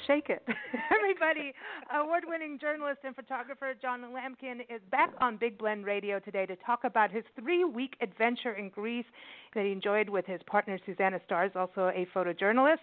Shake it. Everybody, award-winning journalist and photographer John Lamkin is back on Big Blend Radio today to talk about his 3-week adventure in Greece that he enjoyed with his partner Susanna Stars, also a photojournalist.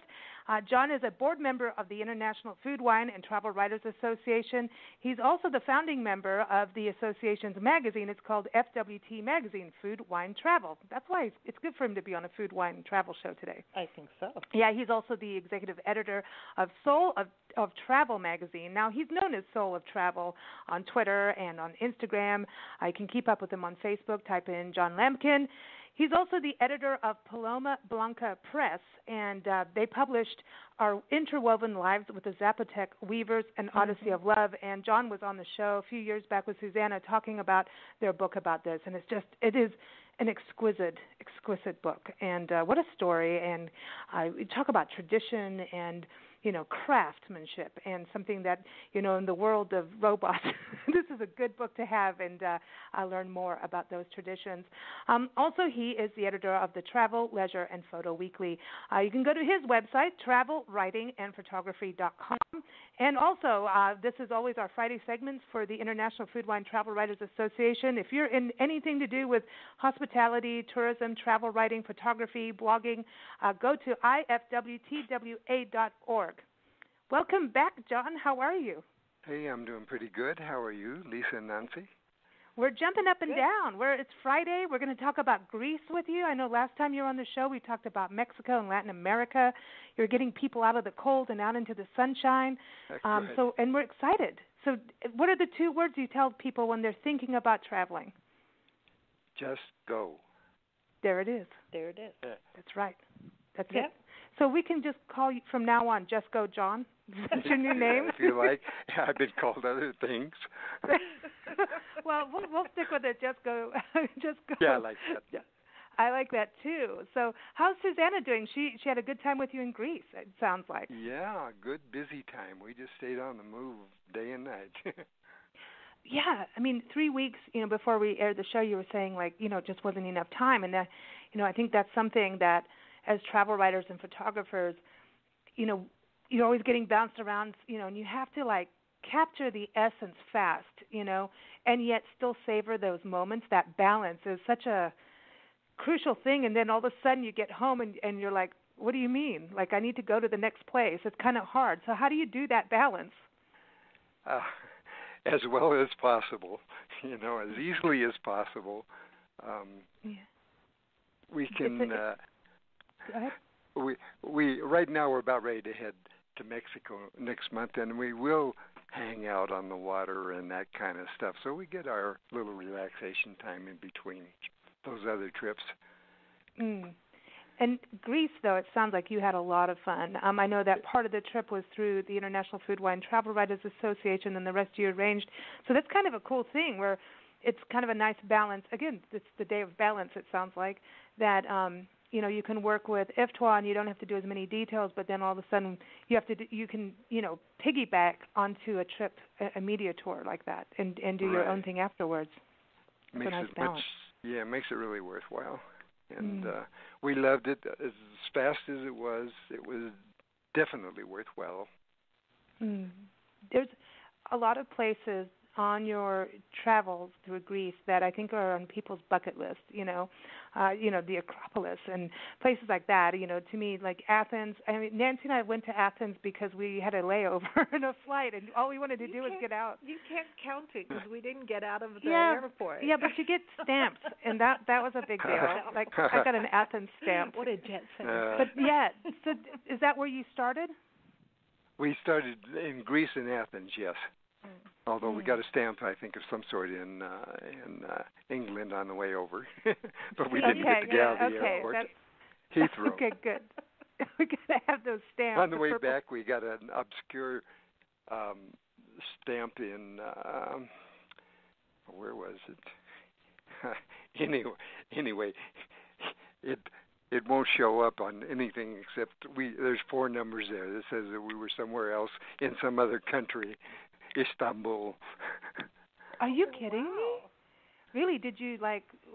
John is a board member of the International Food, Wine, and Travel Writers Association. He's also the founding member of the association's magazine. It's called FWT Magazine, Food, Wine, Travel. That's why it's good for him to be on a food, wine, and travel show today. I think so. Yeah, he's also the executive editor of Soul of Travel magazine. Now, he's known as Soul of Travel on Twitter and on Instagram. You can keep up with him on Facebook. Type in John Lamkin. He's also the editor of Paloma Blanca Press, and they published our Interwoven Lives with the Zapotec Weavers and Odyssey of Love. And John was on the show a few years back with Susanna talking about their book about this, and it is an exquisite book. And what a story. And we talk about tradition and craftsmanship, and something that, in the world of robots, this is a good book to have, and learn more about those traditions. Also, he is the editor of the Travel, Leisure, and Photo Weekly. You can go to his website, travelwritingandphotography.com. And also, this is always our Friday segments for the International Food, Wine, Travel Writers Association. If you're in anything to do with hospitality, tourism, travel writing, photography, blogging, go to ifwtwa.org. Welcome back, John. How are you? Hey, I'm doing pretty good. How are you, Lisa and Nancy? We're jumping up and down. It's Friday. We're going to talk about Greece with you. I know last time you were on the show, we talked about Mexico and Latin America. You're getting people out of the cold and out into the sunshine. And we're excited. So what are the 2 words you tell people when they're thinking about traveling? Just go. There it is. There it is. Yeah. That's right. That's it. So we can just call you from now on, Just Go John. That's your new name? If you like. I've been called other things. Well, we'll stick with it. Just go. Just go. Yeah, I like that. Yeah. I like that, too. So how's Susanna doing? She had a good time with you in Greece, it sounds like. Yeah, good busy time. We just stayed on the move day and night. Yeah, 3 weeks, before we aired the show, you were saying, just wasn't enough time. And, I think that's something that, as travel writers and photographers, you're always getting bounced around, and you have to, capture the essence fast, and yet still savor those moments. That balance is such a crucial thing. And then all of a sudden you get home and you're like, what do you mean? I need to go to the next place. It's kind of hard. So how do you do that balance? As well as possible, as easily as possible. We can. Go ahead. We right now we're about ready to head to Mexico next month, and we will hang out on the water and that kind of stuff. So we get our little relaxation time in between those other trips. And Greece, though, it sounds like you had a lot of fun. I know that part of the trip was through the International Food, Wine, Travel Writers Association, and the rest you arranged. So that's kind of a cool thing where it's kind of a nice balance. Again, it's the day of balance, it sounds like, that you can work with IFTWA and you don't have to do as many details, but then all of a sudden you can piggyback onto a trip, a media tour like that, and do your own thing afterwards. It's a nice balance. It makes it really worthwhile. And we loved it as fast as it was. It was definitely worthwhile. There's a lot of places on your travels through Greece that I think are on people's bucket list, the Acropolis and places like that, to me, like Athens. Nancy and I went to Athens because we had a layover in a flight, and all we wanted to do was get out. You can't count it because we didn't get out of the airport. Yeah, but you get stamps, and that was a big deal. I got an Athens stamp. What a jet set. But, so is that where you started? We started in Greece and Athens, yes. Although we got a stamp, I think, of some sort in England on the way over. But we didn't get to get out of the airport. Heathrow. Okay, good. We got to have those stamps. On the way back, we got an obscure stamp in, where was it? Anyway, it won't show up on anything except there's 4 numbers there that says that we were somewhere else in some other country, Istanbul. Are you kidding me? Really? Did you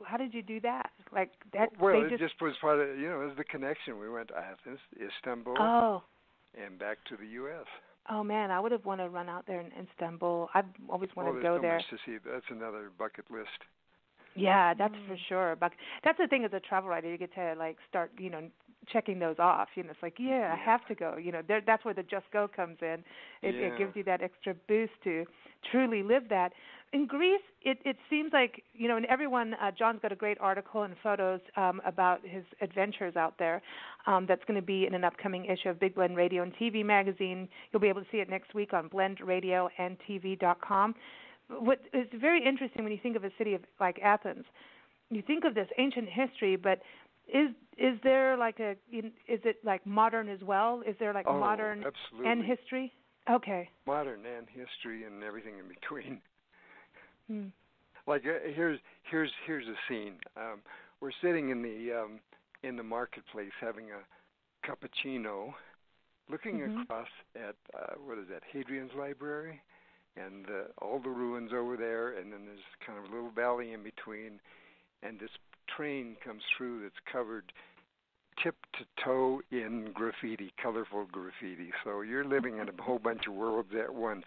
how did you do that? Like that? Well, it just was part of, it was the connection. We went to Athens, Istanbul, and back to the U.S. Oh man, I would have wanted to run out there in Istanbul. I've always wanted to go there. There's so much to see. That's another bucket list. Yeah, that's for sure. But that's the thing as a travel writer, you get to start, checking those off. It's like, I have to go. That's where the Just Go comes in. It gives you that extra boost to truly live that. In Greece, it seems like, and everyone, John's got a great article and photos about his adventures out there that's going to be in an upcoming issue of Big Blend Radio and TV magazine. You'll be able to see it next week on blendradioandtv.com. What is very interesting when you think of a city like Athens, you think of this ancient history, but is there is it like modern as well? Is there modern absolutely. And history? Okay. Modern and history and everything in between. Like here's a scene. We're sitting in the marketplace having a cappuccino, looking across at what is that? Hadrian's Library. And all the ruins over there, and then there's kind of a little valley in between, and this train comes through that's covered tip to toe in graffiti, colorful graffiti. So you're living in a whole bunch of worlds at once.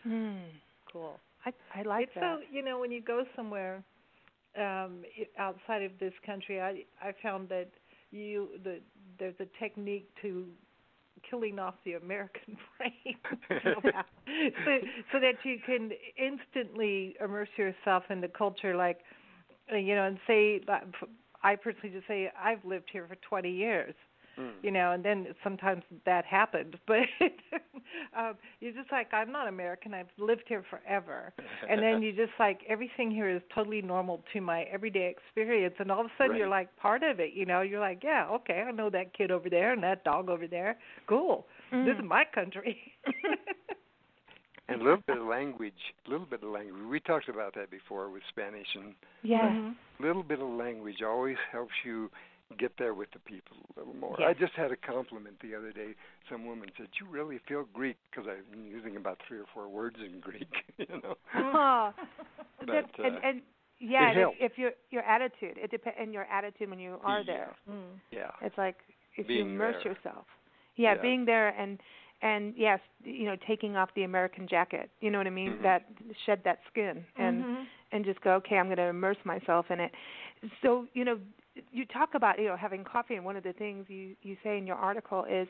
Cool. I like that. So, when you go somewhere outside of this country, I found that there's a technique to killing off the American brain so that you can instantly immerse yourself in the culture, and say, I personally just say, I've lived here for 20 years, and then sometimes that happened, but you're just like, I'm not American, I've lived here forever, and then you just everything here is totally normal to my everyday experience, and all of a sudden you're part of it, you're like, yeah, okay, I know that kid over there and that dog over there, cool, this is my country. And a little bit of language. We talked about that before with Spanish, and a little bit of language always helps you get there with the people a little more. Yes. I just had a compliment the other day. Some woman said, "You really feel Greek," because I'm using about 3 or 4 words in Greek. Oh, but, if your attitude, it depends on your attitude when you are there. Yeah, it's like if being you immerse there. yourself. Yeah, being there and yes, taking off the American jacket. You know what I mean? That shed that skin and just go, okay, I'm going to immerse myself in it. So you talk about having coffee, and one of the things you say in your article is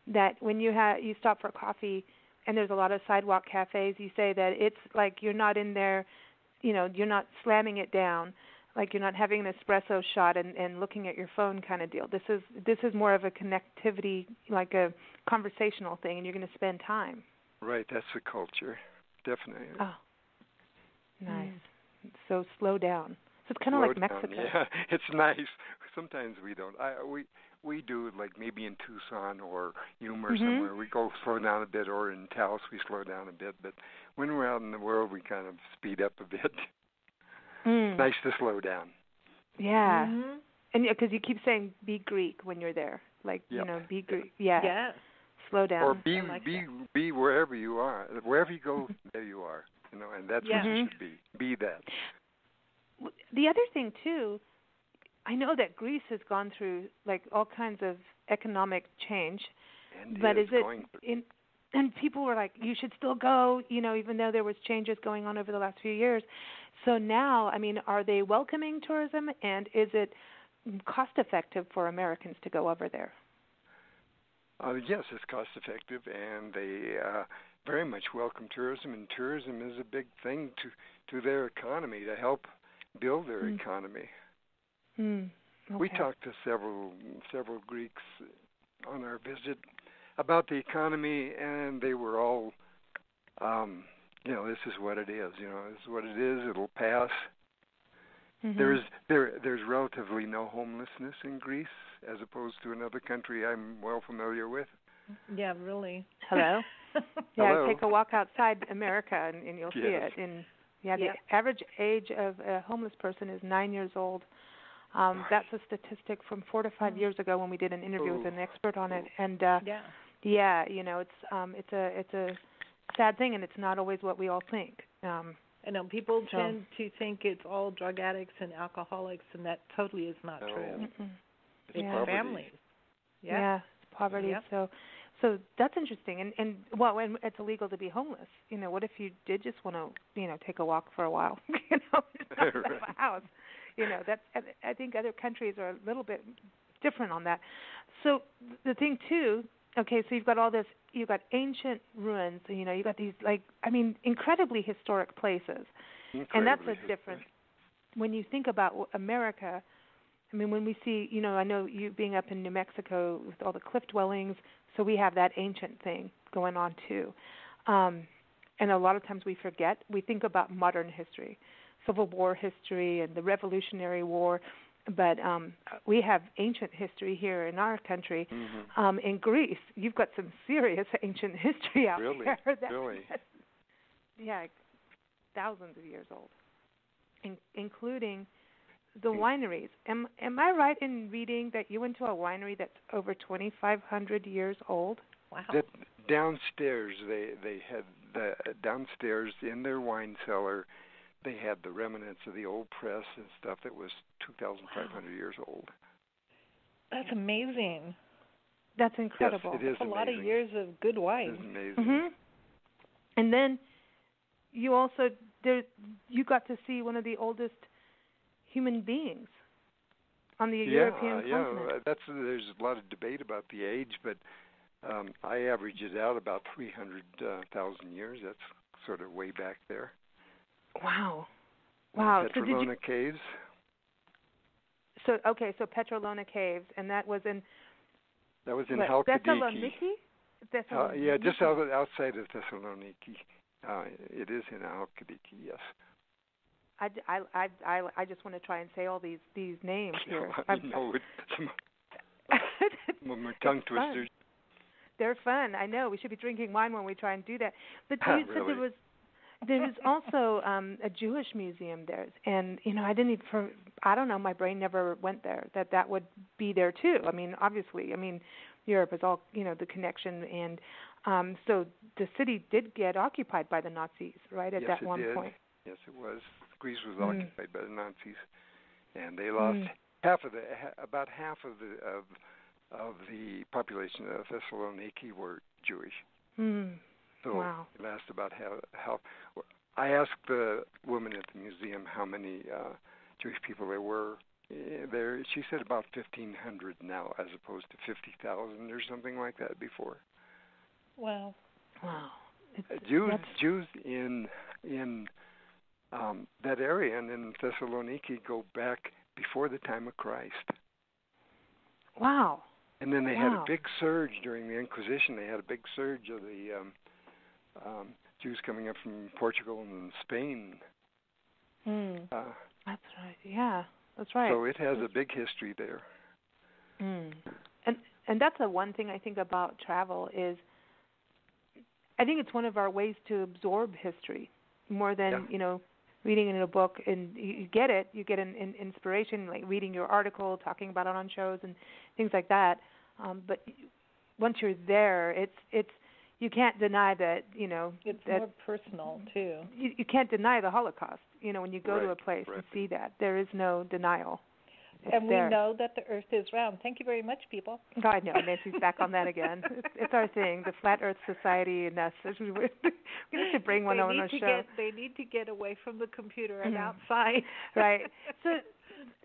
that when you stop for coffee and there's a lot of sidewalk cafes, you say that it's like you're not in there, you're not slamming it down, like you're not having an espresso shot and looking at your phone kind of deal. This is more of a connectivity, like a conversational thing, and you're going to spend time. Right, that's the culture, definitely. Oh, nice. So slow down. So it's kind of like Mexico. Yeah, it's nice. Sometimes we don't. We do, like maybe in Tucson or Yuma or somewhere. We go slow down a bit, or in Taos we slow down a bit. But when we're out in the world, we kind of speed up a bit. It's nice to slow down. Yeah. And because you keep saying be Greek when you're there. Like, be Greek. Yeah. Yes. Slow down. Or be wherever you are. Wherever you go, there you are. And that's what you should be. Be that. The other thing, too, I know that Greece has gone through, all kinds of economic change. And but is it and people were like, you should still go, even though there was changes going on over the last few years. So now, are they welcoming tourism, and is it cost-effective for Americans to go over there? Yes, it's cost-effective, and they very much welcome tourism, and tourism is a big thing to their economy, to help build their economy. Okay. We talked to several Greeks on our visit about the economy, and they were all, this is what it is. This is what it is. It'll pass. There's relatively no homelessness in Greece, as opposed to another country I'm well familiar with. Yeah, really. Hello. Hello. Take a walk outside America, and you'll see it. And the average age of a homeless person is 9 years old. That's a statistic from 4 to 5 years ago when we did an interview with an expert on it. And it's a sad thing, and it's not always what we all think. I know people tend to think it's all drug addicts and alcoholics, and that totally is not true. It's families. Yeah, it's poverty. Yeah. So that's interesting. And when it's illegal to be homeless, what if you did just want to, take a walk for a while, just out of a house? That's. I think other countries are a little bit different on that. So the thing too. Okay, so you've got all this. You've got ancient ruins. You've got these incredibly historic places, and that's a difference. When you think about America, when we see, I know you being up in New Mexico with all the cliff dwellings, so we have that ancient thing going on too. And a lot of times we forget. We think about modern history, Civil War history and the Revolutionary War, but we have ancient history here in our country. In Greece, you've got some serious ancient history out there. Really? Yeah, thousands of years old, including the wineries. Am I right in reading that you went to a winery that's over 2,500 years old? Wow. Downstairs, they had downstairs in their wine cellar, they had the remnants of the old press and stuff that was 2,500 years old. That's amazing. That's incredible. Yes, it is That's a lot of years of good wine. It is amazing. And then you also you got to see one of the oldest human beings on the European continent. There's a lot of debate about the age, but I average it out about 300,000 years. That's sort of way back there. Wow. Petrolona Caves. So Petrolona Caves, and that was in Halkidiki. Thessaloniki? Just outside of Thessaloniki. It is in Halkidiki, yes. I just want to try and say all these names here. I know my tongue twisters. They're fun. I know. We should be drinking wine when we try and do that. But you said there was also a Jewish museum there, and I don't know. My brain never went there. That would be there too. Obviously, Europe is all the connection, and so the city did get occupied by the Nazis, right? At that one point. Yes, it was. Greece was occupied by the Nazis, and they lost about half of the population of Thessaloniki were Jewish. So it lasted about half. I asked the woman at the museum how many Jewish people there were there. She said about 1,500 now, as opposed to 50,000 or something like that before. Wow. Jews in that area and in Thessaloniki go back before the time of Christ. Wow. And then they had a big surge during the Inquisition. They had a big surge of the Jews coming up from Portugal and Spain. That's right. Yeah, that's right. So it has a big history there. And that's the one thing I think about travel is I think it's one of our ways to absorb history more than reading it in a book, and you get it. You get an inspiration, like reading your article, talking about it on shows, and things like that. But once you're there, it's you can't deny that it's more personal too. You can't deny the Holocaust. When you go to a place and see that, there is no denial. And we know that the Earth is round. Thank you very much, people. God, no, Nancy's back on that again. It's our thing, the Flat Earth Society and us. We need to bring one on our show. They need to get away from the computer and outside. Right. So,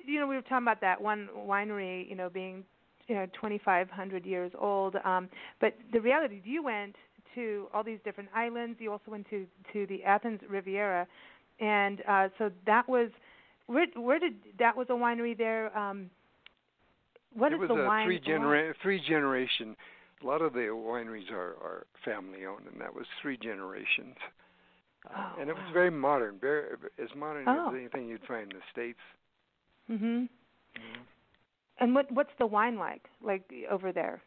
we were talking about that one winery, being 2,500 years old. But the reality is you went to all these different islands. You also went to the Athens Riviera. And so that was... Where did that was a winery there? What is the wine? It was three generation. A lot of the wineries are family owned, and that was 3 generations. And it was very modern, as modern as anything you'd find in the States. And what's the wine like over there?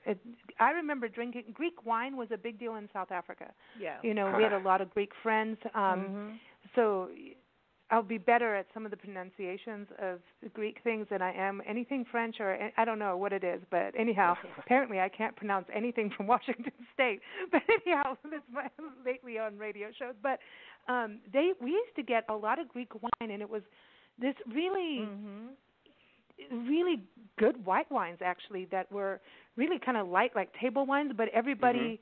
I remember drinking Greek wine was a big deal in South Africa. Yeah. We had a lot of Greek friends. So I'll be better at some of the pronunciations of Greek things than I am anything French, or I don't know what it is. But anyhow, apparently I can't pronounce anything from Washington State. But anyhow, that's lately on radio shows. But we used to get a lot of Greek wine, and it was this really, really good white wines actually that were really kind of light, like table wines. But everybody.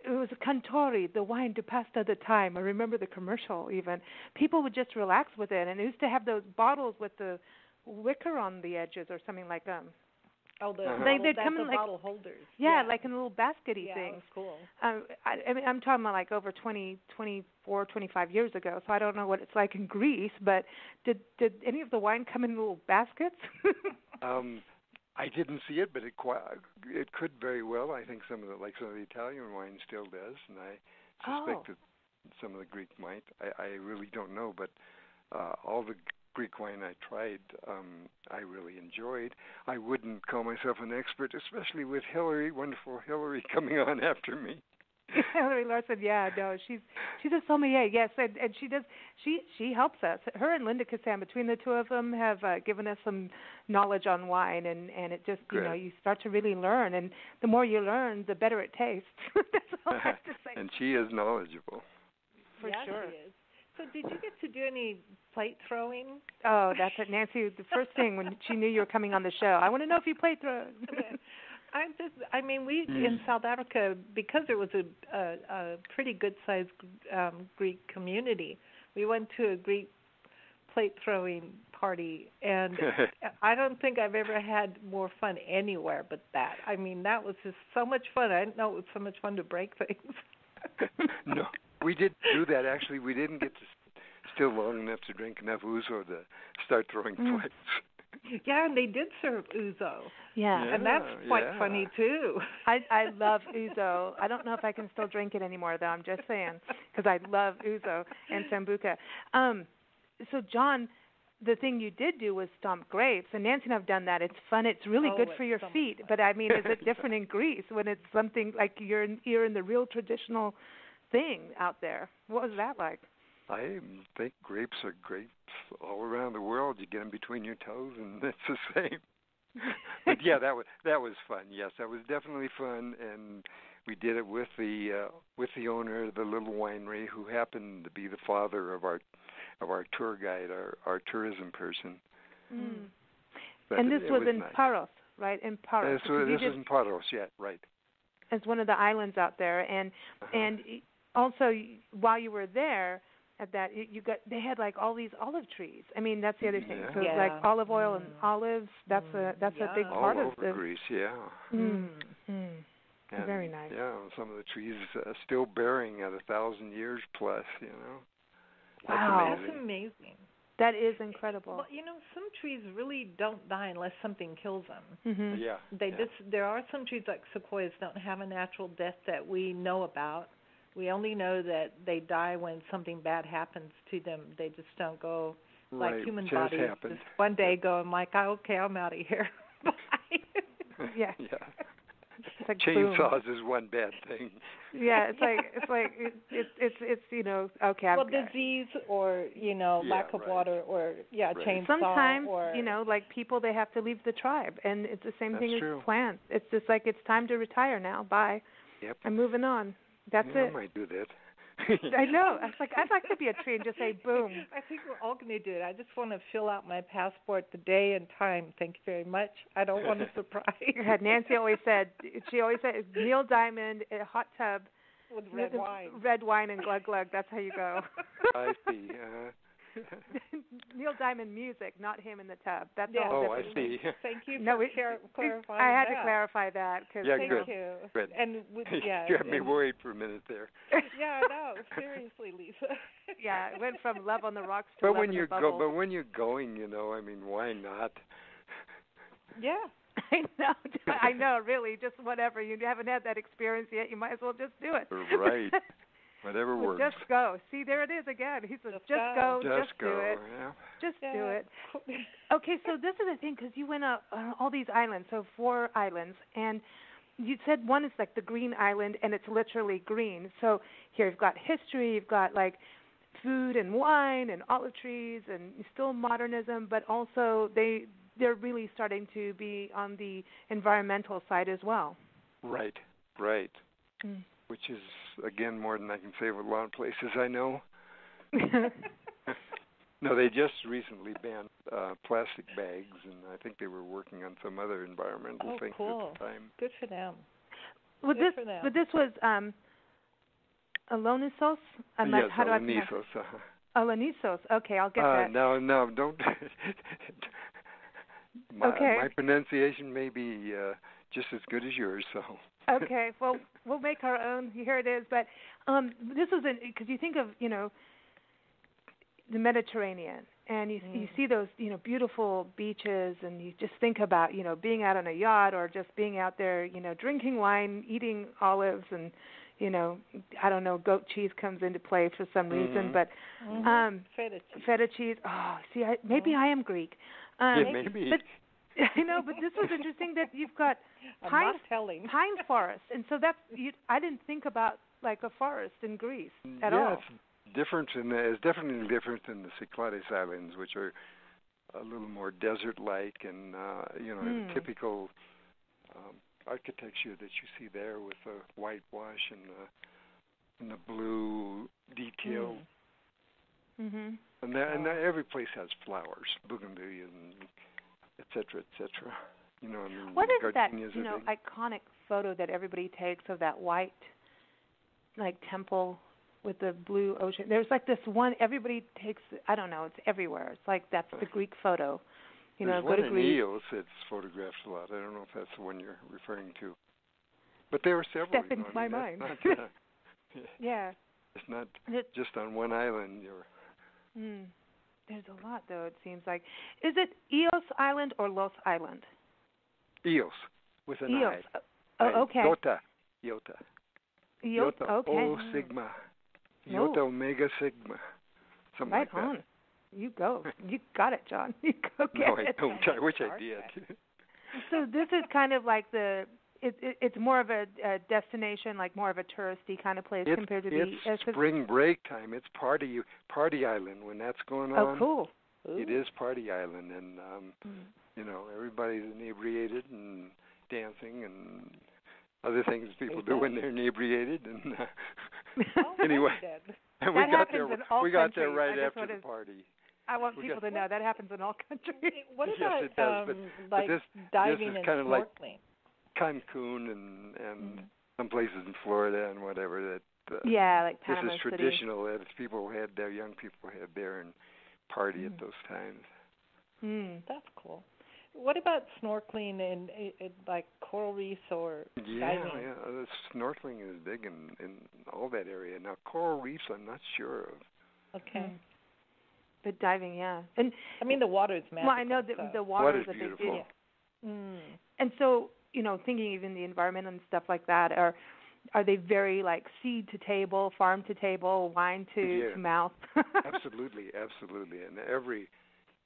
It was a Cantori, the wine to pasta at the time. I remember the commercial even. People would just relax with it. And it used to have those bottles with the wicker on the edges or something like they'd come in like bottle holders. Yeah, like in a little baskety thing. Yeah, that's cool. I mean, I'm talking about like over 24, 25 years ago, so I don't know what it's like in Greece, but did any of the wine come in little baskets? I didn't see it, but it could very well. I think some of the Italian wine still does, and I suspect that some of the Greek might. I really don't know, but all the Greek wine I tried, I really enjoyed. I wouldn't call myself an expert, especially with wonderful Hillary, coming on after me. Hillary Larson, she's a sommelier, yes, and she helps us. Her and Linda Cassan, between the two of them, have given us some knowledge on wine, and it just you start to really learn, and the more you learn, the better it tastes. That's all I have to say. And she is knowledgeable. For sure. She is. So did you get to do any plate throwing? Oh, that's it, Nancy. The first thing when she knew you were coming on the show, I want to know if you plate throw. We in South Africa, because there was a pretty good-sized Greek community, we went to a Greek plate throwing party, and I don't think I've ever had more fun anywhere but that. I mean, that was just so much fun. I didn't know it was so much fun to break things. No, we did do that. Actually, we didn't get to still long enough to drink enough ouzo to start throwing plates. Yeah, and they did serve ouzo. Yeah. And that's quite funny, too. I love ouzo. I don't know if I can still drink it anymore, though. I'm just saying, because I love ouzo and sambuca. So, John, the thing you did do was stomp grapes, and Nancy and I have done that. It's fun. It's really good for your feet. But, I mean, is it different in Greece when it's something like you're in the real traditional thing out there? What was that like? I think grapes are grapes all around the world. You get them between your toes, and it's the same. But yeah, that was fun. Yes, that was definitely fun, and we did it with the owner of the little winery, who happened to be the father of our tour guide, our tourism person. Mm. And this was in nice. Paros, right? In Paros. This is in Paros, yeah, right. It's one of the islands out there, and also while you were there. At that, they had like all these olive trees. I mean, that's the other thing. So like olive oil and olives. That's a big part of over Greece. Yeah. Very nice. Yeah, some of the trees still bearing at 1,000 years plus. You know. Wow, that's amazing. That is incredible. Well, some trees really don't die unless something kills them. Mm-hmm. Yeah. There are some trees like sequoias don't have a natural death that we know about. We only know that they die when something bad happens to them. They just don't go like human bodies. Just one day go and like, okay, I'm out of here. Bye. Yeah. It's like chainsaws is one bad thing. Yeah, it's okay. Well, disease or lack of water or chainsaw. Sometimes like people, they have to leave the tribe, and it's the same thing as plants. It's just like it's time to retire now. Bye. Yep. I'm moving on. That's it. I might do that. I know. I'd like to be a tree and just say boom. I think we're all going to do it. I just want to fill out my passport the day and time. Thank you very much. I don't want a surprise. Nancy always said, Neil Diamond, a hot tub. With red wine. Red wine and glug glug. That's how you go. I see. Neil Diamond music, not him in the tub. That's all. Oh, I see. Thank you for clarifying I had to clarify that. Thank you. Good. And you had me worried for a minute there. Yeah, I know. Seriously, Lisa. Yeah, it went from Love on the Rocks to but Love when in you the Bubbles. But when you're going, I mean, why not? Yeah. I know, really, just whatever. You haven't had that experience yet, you might as well just do it. Right. Whatever works. Just go. See, there it is again. He says, just go. Just do it. Yeah. Just do it. Okay, so this is the thing, because you went on all these islands, so 4 islands, and you said one is like the green island, and it's literally green. So here you've got history, you've got like food and wine and olive trees and still modernism, but also they're really starting to be on the environmental side as well. Right. Which is, again, more than I can say of a lot of places I know. No, they just recently banned plastic bags, and I think they were working on some other environmental things cool. at the time. Good for them. But this was Alonissos? Yes, how do I Alonissos. Alonissos. Okay, I'll get that. No, don't. My pronunciation may be just as good as yours, so. Okay, well, we'll make our own. Here it is. But this was because you think of, the Mediterranean, and you see those, beautiful beaches, and you just think about, being out on a yacht or just being out there, drinking wine, eating olives, and, I don't know, goat cheese comes into play for some reason, but feta cheese. Oh, see, maybe I am Greek. Maybe. But, I know, but this was interesting that you've got pine forest, and so I didn't think about like a forest in Greece at all. Yeah, it's different, and it's definitely different than the Cyclades Islands, which are a little more desert-like, and the typical architecture that you see there with the whitewash and the blue detail. Mm-hmm. And every place has flowers, bougainvillea, and et cetera, et cetera. What is that, iconic photo that everybody takes of that white, like, temple with the blue ocean? There's like this one everybody takes. I don't know. It's everywhere. It's like that's the Greek photo. There's go one to in Greece. Milos that's photographed a lot. I don't know if that's the one you're referring to. But there are several. Step into my mind. Not, yeah. It's not just on one island. There's a lot, though, it seems like. Is it Eos Island or Los Island? Eos, with an Eos. I. Oh, okay. Iota. Iota, okay. O sigma. Iota omega sigma. Something right like that. On. You go. You got it, John. You go get it. No, I don't. I wish I did. So this is kind of like it's more of a destination, like more of a touristy kind of place compared to it's spring break time. It's party island when that's going on. Oh, cool. Ooh. It is party island, and everybody's inebriated and dancing and other things people do when they're inebriated. And anyway, and we got there right after the party. I want people to know that happens in all countries. What about yes, it does, but diving this is and snorkeling? like Cancun and some places in Florida and whatever that. Like Panama This is traditional. That young people head there and party at those times. That's cool. What about snorkeling in like coral reefs or diving? Yeah. Snorkeling is big in all that area. Now coral reefs, I'm not sure of. Okay. But diving, yeah. And I mean, the water is magical. Well, I know the water is a beautiful. big deal. And so, thinking even the environment and stuff like that, are they very like seed to table, farm to table, wine to mouth? Absolutely. And every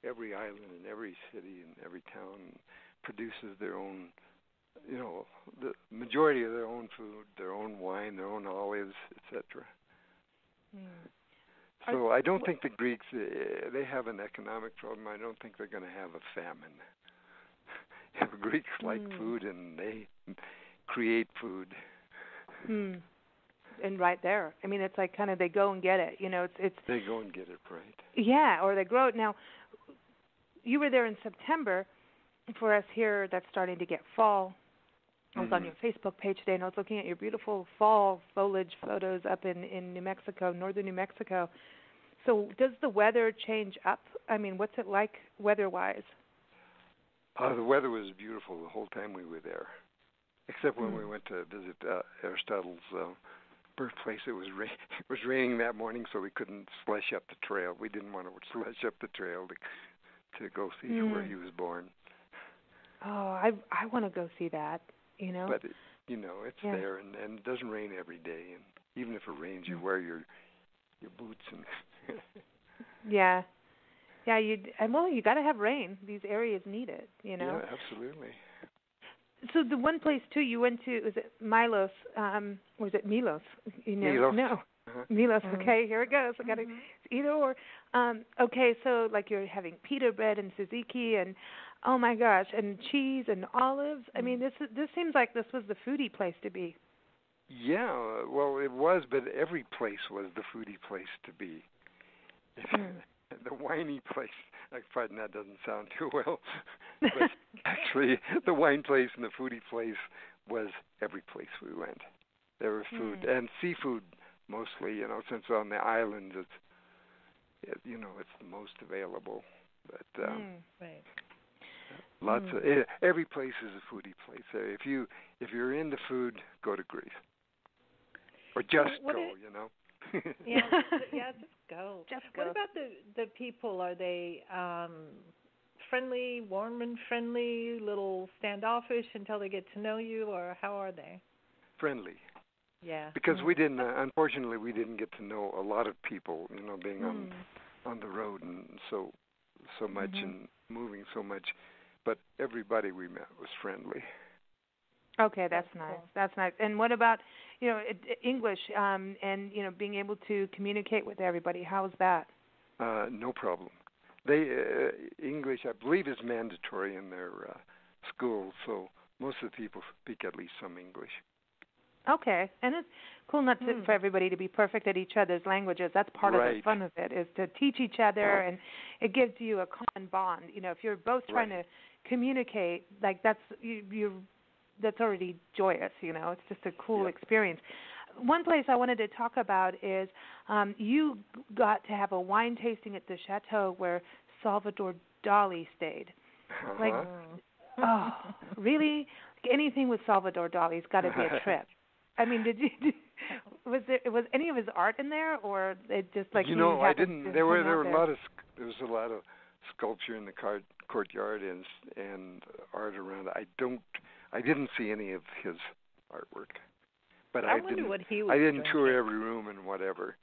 island and every city and every town produces their own, the majority of their own food, their own wine, their own olives, etc. So I don't think the Greeks, they have an economic problem. I don't think they're going to have a famine. The Greeks like food, and they create food. And right there. I mean, it's like kind of they go and get it. It's they go and get it, right? Yeah, or they grow it. Now, you were there in September. For us here, that's starting to get fall. I was on your Facebook page today, and I was looking at your beautiful fall foliage photos up in New Mexico, northern New Mexico. So does the weather change up? I mean, what's it like weather-wise? The weather was beautiful the whole time we were there, except when we went to visit Aristotle's birthplace. It was raining that morning, so we couldn't slush up the trail. We didn't want to slush up the trail to go see where he was born. Oh, I want to go see that. But it's there, and it doesn't rain every day. And even if it rains, you wear your boots and. Yeah, you got to have rain. These areas need it, Yeah, absolutely. So the one place too you went to, was it Milos? Was it Milos? Milos. No. Milos. Okay, here it goes. I got to either or. Okay, so like you're having pita bread and tzatziki and oh my gosh, and cheese and olives. I mean, this seems like this was the foodie place to be. Yeah, well, it was, but every place was the foodie place to be. The whiny place, pardon, that doesn't sound too well, but actually the wine place and the foodie place was every place we went. There was food and seafood mostly, since on the islands it's the most available. But right. Lots of every place is a foodie place. If you're into food, go to Greece, or just go. Yeah, just go. Just go. What about the people? Are they friendly, warm and friendly, little standoffish until they get to know you, or how are they? Friendly. Yeah. Because we didn't, unfortunately, we didn't get to know a lot of people, being on the road and so much and moving so much. But everybody we met was friendly. Okay, that's nice. Cool. That's nice. And what about, English and, being able to communicate with everybody? How's that? No problem. They English, I believe, is mandatory in their schools, so most of the people speak at least some English. Okay, and it's cool not for everybody to be perfect at each other's languages. That's part of the fun of it, is to teach each other, and it gives you a common bond. If you're both trying to communicate, like that's already joyous. It's just a cool experience. One place I wanted to talk about is you got to have a wine tasting at the chateau where Salvador Dali stayed. Like, oh, really? Anything with Salvador Dali's got to be a trip. I mean, was any of his art in there, or it just like I didn't. There was a lot of sculpture in the courtyard and art around. I didn't see any of his artwork, but I wonder what he was. I didn't tour every room and whatever.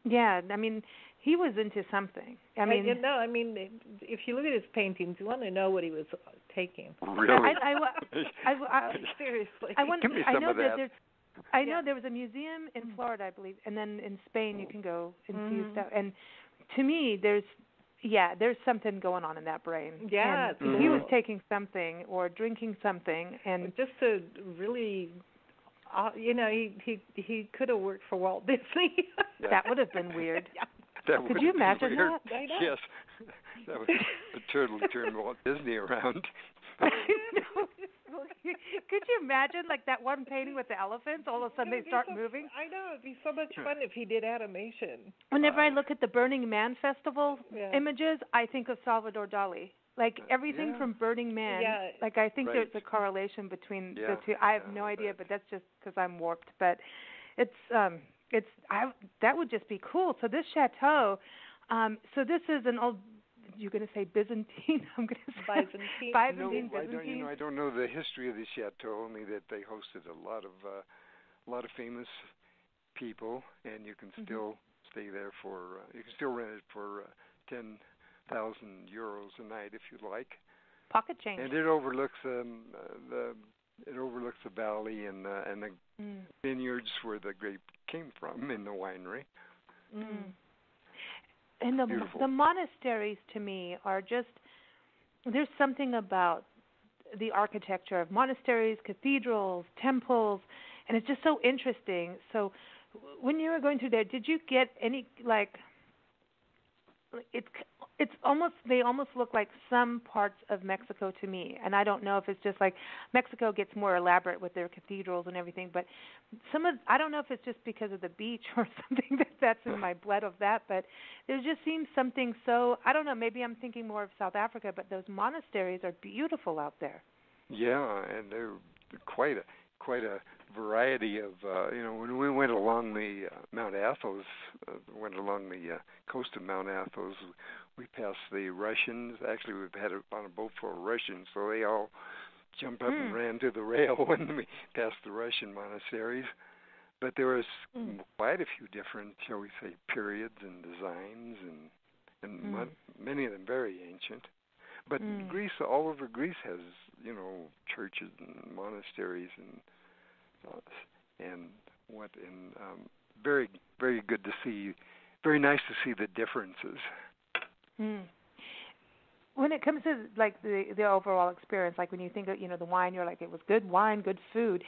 Yeah, I mean, he was into something. I mean, if you look at his paintings, you want to know what he was taking. Really? Seriously. Give me some of that. I know there was a museum in Florida, I believe, and then in Spain you can go and see stuff. And to me, there's something going on in that brain. Yeah, he was taking something or drinking something, and just to really, he could have worked for Walt Disney. That would have been weird. Could you imagine that? I know. Yes, that would totally turn Walt Disney around. Could you imagine, like, that one painting with the elephants? All of a sudden they start moving? I know. It'd be so much fun if he did animation. Whenever I look at the Burning Man Festival images, I think of Salvador Dali. Like, everything from Burning Man. Yeah. Like, I think there's a correlation between the two. I have no idea, but that's just because I'm warped. But that would just be cool. So this chateau, so this is an old... You're going to say Byzantine? I'm going to say Byzantine. No, I don't know the history of the chateau. Only that they hosted a lot of famous people, and you can still stay there for. You can still rent it for 10,000 euros a night if you like. Pocket change. And it overlooks the valley and the vineyards where the grape came from in the winery. And the monasteries, to me, are just, there's something about the architecture of monasteries, cathedrals, temples, and it's just so interesting. So when you were going through there, did you get any, like, it's almost, they almost look like some parts of Mexico to me, and I don't know if it's just like Mexico gets more elaborate with their cathedrals and everything, but I don't know if it's just because of the beach or something that's in my blood of that, but there just seems something so, I don't know, maybe I'm thinking more of South Africa, but those monasteries are beautiful out there. Yeah, and they're quite a variety of, when we went along the Mount Athos, went along the coast of Mount Athos, we passed the Russians. Actually, we've had it on a boat full of Russians, so they all jumped up and ran to the rail when we passed the Russian monasteries. But there was quite a few different, shall we say, periods and designs, and many of them very ancient. But Greece, all over Greece has, churches and monasteries and very, very good to see. Very nice to see the differences. Mm. When it comes to like the overall experience, like when you think of the wine, you're like, it was good wine, good food.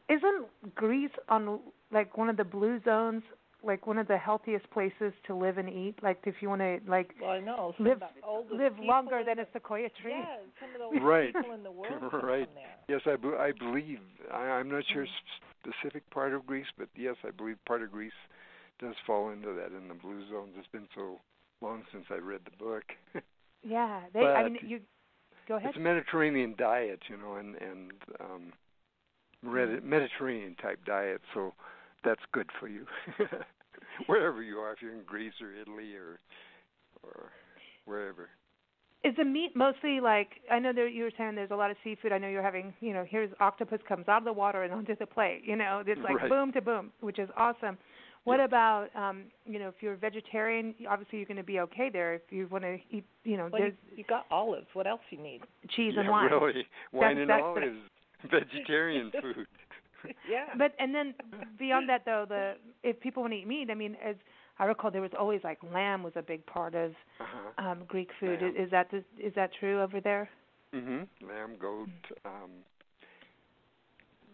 Isn't Greece on like one of the blue zones, like one of the healthiest places to live and eat? Like if you want to Well, I know. live longer than a sequoia tree. Yeah, some of the oldest right. people in the world come right. from there. Yes, I believe. I'm not sure specific part of Greece, but yes, I believe part of Greece does fall into that in the blue zones. It's been so long since I read the book. Yeah, you go ahead. It's a Mediterranean diet, and Mediterranean type diet, so that's good for you. Wherever you are, if you're in Greece or Italy or wherever. Is the meat mostly like, I know that you were saying there's a lot of seafood. I know you're having, here's octopus comes out of the water and onto the plate. It's like right. boom to boom, which is awesome. What about, if you're a vegetarian, obviously you're going to be okay there. If you want to eat, there's... You got olives. What else you need? Cheese and wine. Really. Wine and olives. Vegetarian food. Yeah. But, and then beyond that, though, if people want to eat meat, I mean, as I recall, there was always, like, lamb was a big part of Greek food. Lamb. Is that true over there? Mm-hmm. Lamb, goat.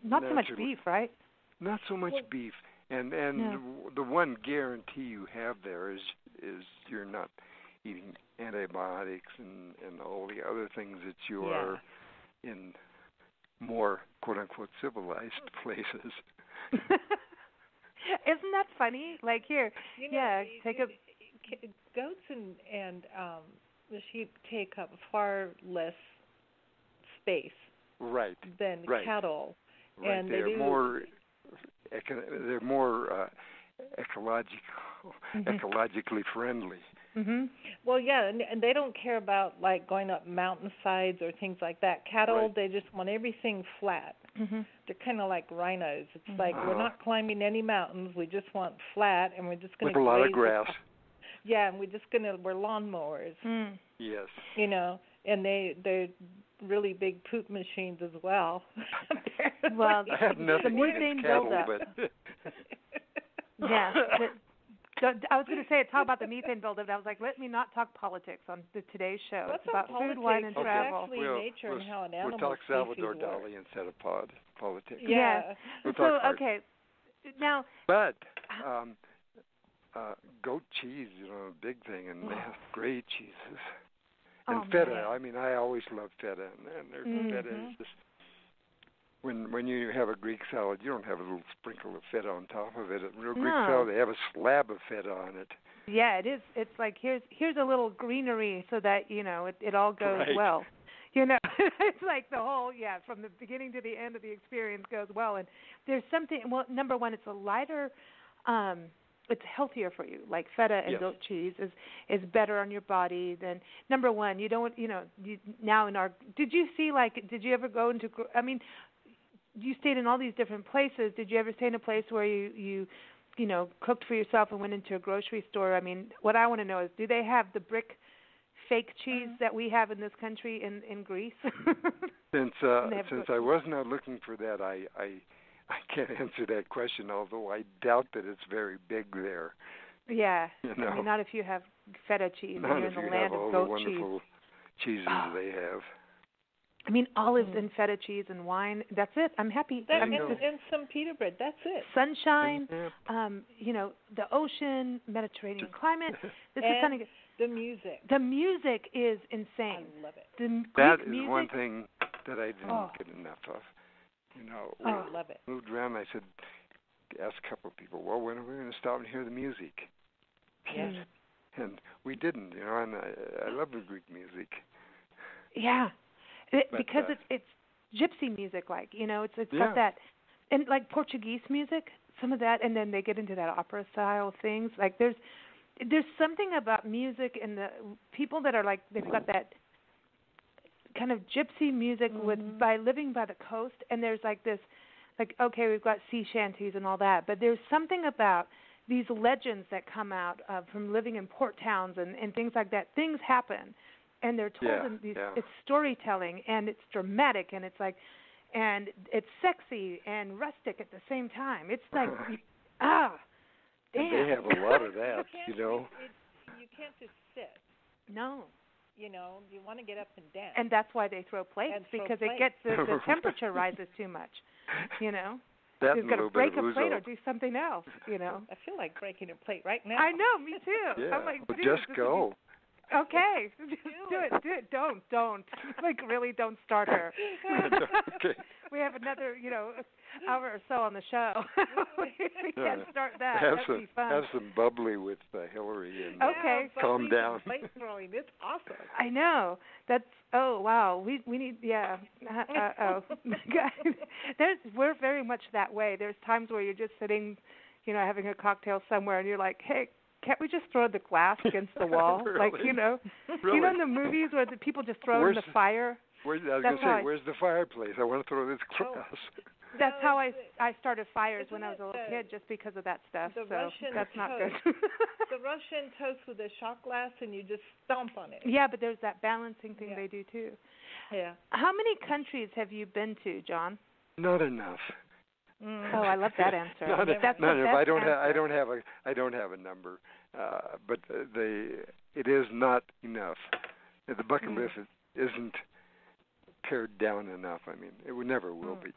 Not so much beef, right? Not so much beef. And the one guarantee you have there is you're not eating antibiotics and all the other things that you are in more quote-unquote civilized places. Isn't that funny? Like here, goats and the sheep take up far less space than cattle. Right. And they're more ecologically friendly. Mm-hmm. Well, yeah, and they don't care about like going up mountainsides or things like that. Cattle, they just want everything flat. Mm-hmm. They're kind of like rhinos. It's like we're not climbing any mountains. We just want flat, and we're just going to with a lot of grass. Yeah, and we're lawnmowers. Mm. Yes. And they're really big poop machines as well. Well, I have nothing against cattle, but yeah. I was going to say talk about the methane buildup, but I was like, let me not talk politics on today's show. What's it's about politics? food, wine, and travel. Actually nature and how an animal we'll talk Salvador species Dali instead of politics. Yeah. We'll so talk art. okay, now. But goat cheese, a big thing, and they have great cheeses. And feta. Man. I mean, I always love feta, and their feta is just. When you have a Greek salad, you don't have a little sprinkle of feta on top of it. A real Greek salad, they have a slab of feta on it. Yeah, it is. It's like here's a little greenery so that it all goes well. It's like the whole from the beginning to the end of the experience goes well. And there's something. Well, number one, it's a lighter. It's healthier for you. Like feta and goat cheese is better on your body than number one. You don't. Now in our. Did you ever go into? I mean. You stayed in all these different places. Did you ever stay in a place where you cooked for yourself and went into a grocery store? I mean, what I want to know is, do they have the brick fake cheese that we have in this country in Greece? Since I was not looking for that, I can't answer that question. Although I doubt that it's very big there. Yeah, I mean, not if you have feta cheese and you're in the land of goat cheese. Not if you have all the wonderful cheeses they have. I mean, olives and feta cheese and wine. That's it. I'm happy. And some pita bread. That's it. Sunshine, the ocean, Mediterranean climate. This is kind of the music. The music is insane. I love it. That is one thing that I didn't get enough of. I love it. Moved around. I said, asked a couple of people, well, when are we going to stop and hear the music? Yes. And we didn't. And I love the Greek music. Yeah. Because it's gypsy music, like it's got that, and like Portuguese music, some of that, and then they get into that opera style things. Like there's something about music and the people that are like they've got that kind of gypsy music by living by the coast, and there's like this, like okay, we've got sea shanties and all that, but there's something about these legends that come out from living in port towns and things like that. Things happen. And they're told in these. It's storytelling, and it's dramatic, and it's like, and it's sexy and rustic at the same time. It's like Ah, damn. And they have a lot of that, you know. You can't just sit. No. You know, you want to get up and dance. And that's why they throw plates, because it gets the temperature rises too much, you know. That You've got to break a plate ouzo. or do something else, you know. I feel like breaking a plate right now. I know, me too. Yeah, I'm like, well, dude, just this go. Okay, just do it. Don't. Like, really, don't start her. Okay. We have another, hour or so on the show. we can't start that. That'd be fun. Have some bubbly with Hillary and okay. Calm down. Plate throwing, it's awesome. I know. That's wow. We need we're very much that way. There's times where you're just sitting, having a cocktail somewhere, and you're like, hey, can't we just throw the glass against the wall? Really? Like, Really? in the movies where the people just throw it in the fire? I was going to say, where's the fireplace? I want to throw this glass. That's how I started fires when I was a little kid, just because of that stuff. The so Russian that's not toast. good. The Russian toast with a shot glass, and you just stomp on it. Yeah, but there's that balancing thing they do too. Yeah. How many countries have you been to, John? Not enough. Oh, I love that answer. That's not enough. I don't have a number, but it is not enough. The bucket list isn't pared down enough. I mean, it never will be.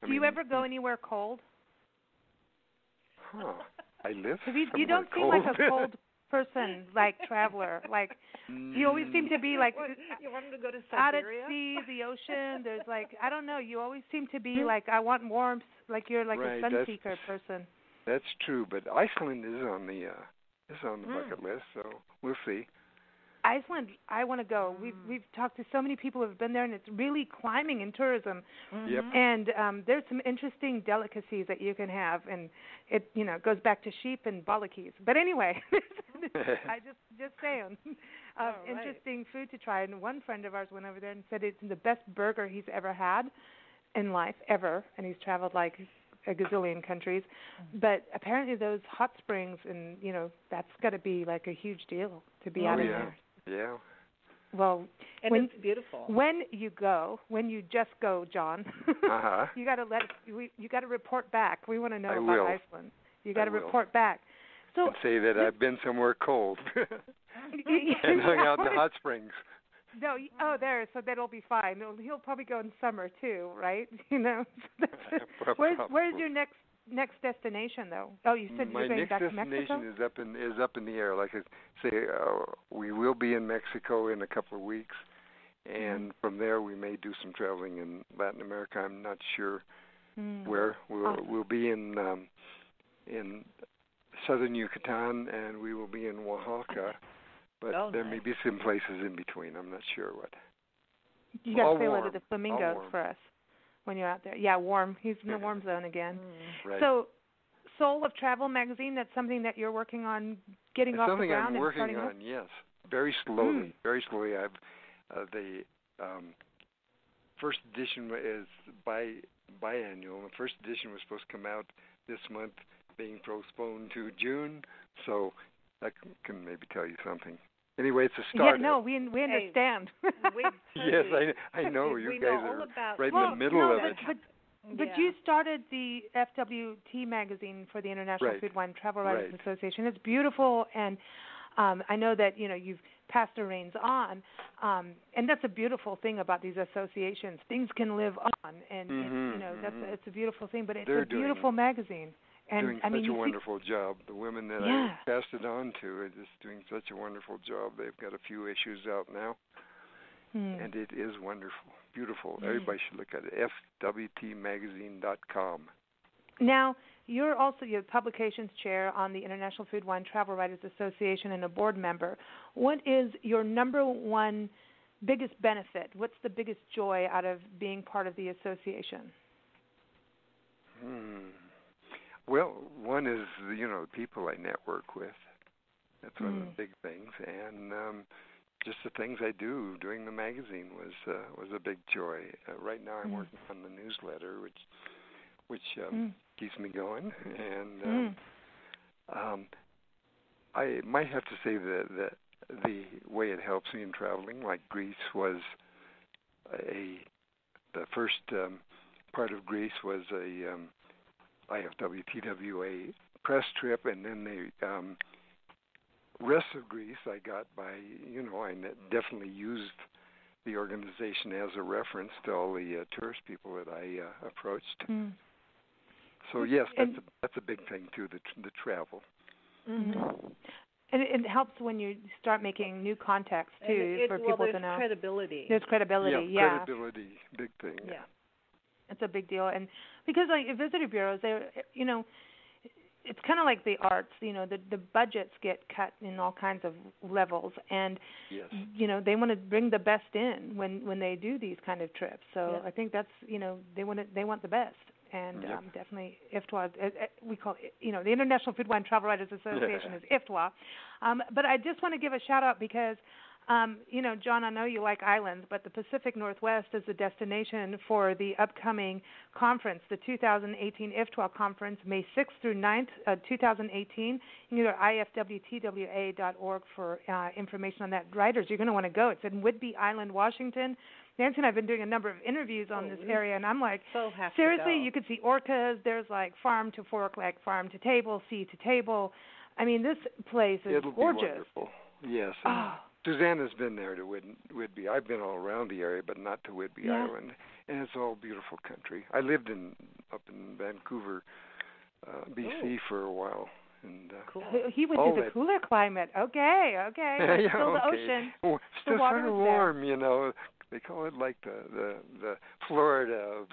Do you ever go anywhere cold? Huh. I live you don't seem cold. like a cold person, like traveler. Like you always seem to be like you wanted to go to out at Siberia? sea, the ocean. There's like, I don't know. You always seem to be like, I want warmth. Like you're like a sun seeker person. That's true, but Iceland is on the bucket list, so we'll see. Iceland, I want to go. We've talked to so many people who have been there, and it's really climbing in tourism. Yep. And there's some interesting delicacies that you can have, and it goes back to sheep and bollockis. But anyway, I just saying, interesting food to try. And one friend of ours went over there and said it's the best burger he's ever had in life ever, and he's traveled like a gazillion countries. But apparently those hot springs, and that's got to be like a huge deal to be out in there. Yeah. Well, and it's beautiful. When you just go, John, you got to report back. We want to know about Iceland. You got to report back. So and say that I've been somewhere cold and hung out in the hot springs. No, so that'll be fine. He'll probably go in summer too, right? Where's your next destination, though? Oh, you said you're going back to Mexico? My next destination is up in the air. Like I say, we will be in Mexico in a couple of weeks, and from there we may do some traveling in Latin America. I'm not sure where. We'll be in southern Yucatan, and we will be in Oaxaca, but there may be some places in between. I'm not sure what. You got to say hello to the flamingos for us when you're out there. Yeah, warm. He's in the warm zone again. Right. So, Soul of Travel magazine, that's something that you're working on getting off the ground and starting up? Something I'm working on, yes. Very slowly. Very slowly. I've the first edition is biannual. The first edition was supposed to come out this month, being postponed to June. So that can maybe tell you something. Anyway, it's a start. Yeah, no, we understand. Yes, I know. You guys are right in the middle of it. But you started the FWT magazine for the International Food, Wine, Travel Writers Association. It's beautiful, and I know that you've passed the reins on, and that's a beautiful thing about these associations. Things can live on, and it's a beautiful thing. But it's a beautiful magazine. And doing such a wonderful job. The women that I passed it on to are just doing such a wonderful job. They've got a few issues out now, and it is wonderful, beautiful. Everybody should look at it. FWTmagazine.com. Now, you're also your publications chair on the International Food, Wine, Travel Writers Association and a board member. What is your number one biggest benefit? What's the biggest joy out of being part of the association? Well, one is, the people I network with. That's one of the big things. And just the things I do doing the magazine was a big joy. Right now I'm working on the newsletter, which keeps me going. And I might have to say that the way it helps me in traveling, like Greece was the first part of Greece was IFWTWA press trip, and then the rest of Greece I got by, I definitely used the organization as a reference to all the tourist people that I approached. Mm. So yes, that's a big thing too, the travel. Mm-hmm. And it helps when you start making new contacts too, for people to know. There's credibility. There's credibility, yeah. Credibility, big thing. Yeah. It's a big deal, and because visitor bureaus, it's kind of like the arts. The budgets get cut in all kinds of levels, and yes. They want to bring the best in when they do these kind of trips. So yeah. I think that's they want the best, and yep. Definitely IFTWA. We call it, the International Food Wine Travel Writers Association is IFTWA. But I just want to give a shout out because. John, I know you like islands, but the Pacific Northwest is the destination for the upcoming conference, the 2018 IFTWA conference, May 6th through 9th, 2018. You can go to ifwtwa.org for information on that. Writers, you're going to want to go. It's in Whidbey Island, Washington. Nancy and I have been doing a number of interviews on this area, and I'm like, seriously, you could see orcas. There's like farm to fork, like farm to table, sea to table. I mean, this place is gorgeous. It'll be wonderful. Yes. Susanna's been there to Whidbey. I've been all around the area, but not to Whidbey Island, and it's all beautiful country. I lived up in Vancouver, BC for a while, and cool. He went to the cooler climate. Okay, yeah, still the ocean. Well, still sort of warm, They call it like the Florida of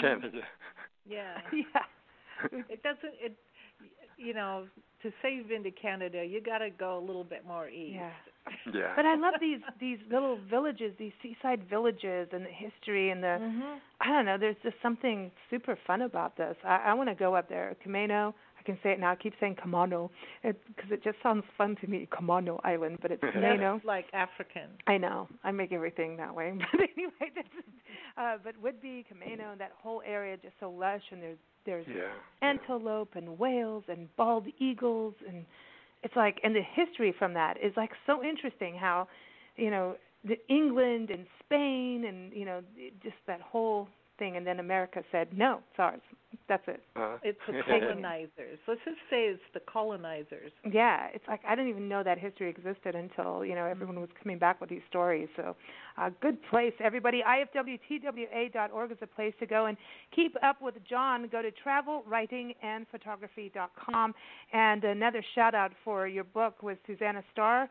Canada. Yeah. It doesn't. To say you've been to Canada, you got to go a little bit more east. Yeah. But I love these little villages, these seaside villages, and the history and the. I don't know. There's just something super fun about this. I want to go up there. Kamano. I can say it now. I keep saying Kamano because it just sounds fun to me. Kamano Island, but it's Kamano. It's like African. I know. I make everything that way. But anyway, but Whidbey, Kamano, that whole area just so lush, and there's antelope and whales and bald eagles, and it's like, and the history from that is like so interesting how, the England and Spain and, just that whole thing, and then America said, no, it's ours. That's it. It's the colonizers. Let's just say it's the colonizers. Yeah, it's like I didn't even know that history existed until, everyone was coming back with these stories. So good place, everybody. IFWTWA.org is a place to go. And keep up with John. Go to travelwritingandphotography.com. And another shout-out for your book with Susanna Starr,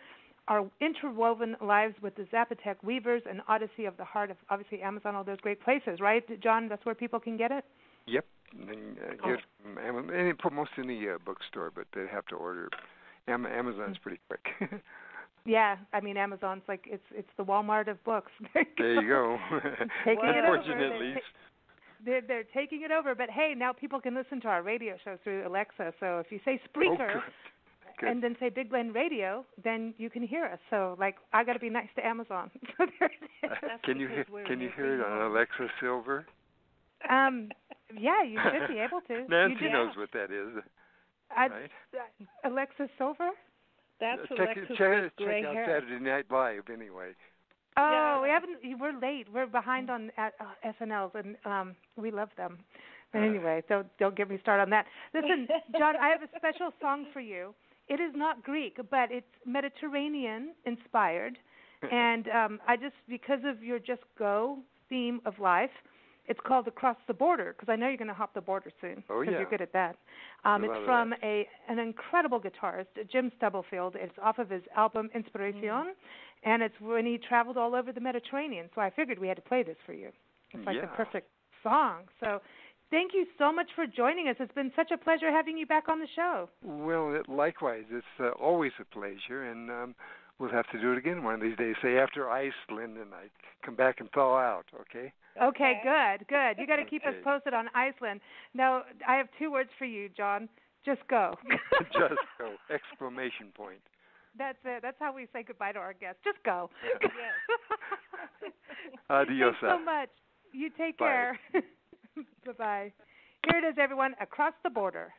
Our Interwoven Lives with the Zapotec Weavers, and Odyssey of the Heart, of obviously Amazon, all those great places, right, John? That's where people can get it? Yep. Get and put most in the bookstore, but they have to order. Amazon's pretty quick. Yeah, I mean Amazon's like it's the Walmart of books. There you go. Taking it over. Unfortunately. They're taking it over, but hey, now people can listen to our radio show through Alexa. So if you say Spreaker and then say Big Blend Radio, then you can hear us. So like I got to be nice to Amazon. So there it is. Can you hear it on Alexa Silver? Yeah, you should be able to. Nancy knows what that is, right? Alexa Silver? That's check out Saturday Night Live anyway. Oh, we haven't. We're late. We're behind on SNLs, and we love them. But anyway, don't get me started on that. Listen, John, I have a special song for you. It is not Greek, but it's Mediterranean inspired, and because of your Just Go theme of life. It's called Across the Border, because I know you're going to hop the border soon. Oh, yeah. Because you're good at that. It's from an incredible guitarist, Jim Stubblefield. It's off of his album Inspiración, and it's when he traveled all over the Mediterranean. So I figured we had to play this for you. It's like the perfect song. So thank you so much for joining us. It's been such a pleasure having you back on the show. Well, likewise. It's always a pleasure, and we'll have to do it again one of these days, say after Iceland, and I come back and thaw out, okay? Okay, good. You got to keep us posted on Iceland. Now, I have 2 words for you, John. Just go. Just go! Exclamation point. That's it. That's how we say goodbye to our guests. Just go. Yes. Adios. Thanks so much. You take care. Bye-bye. Here it is, everyone, Across the Border.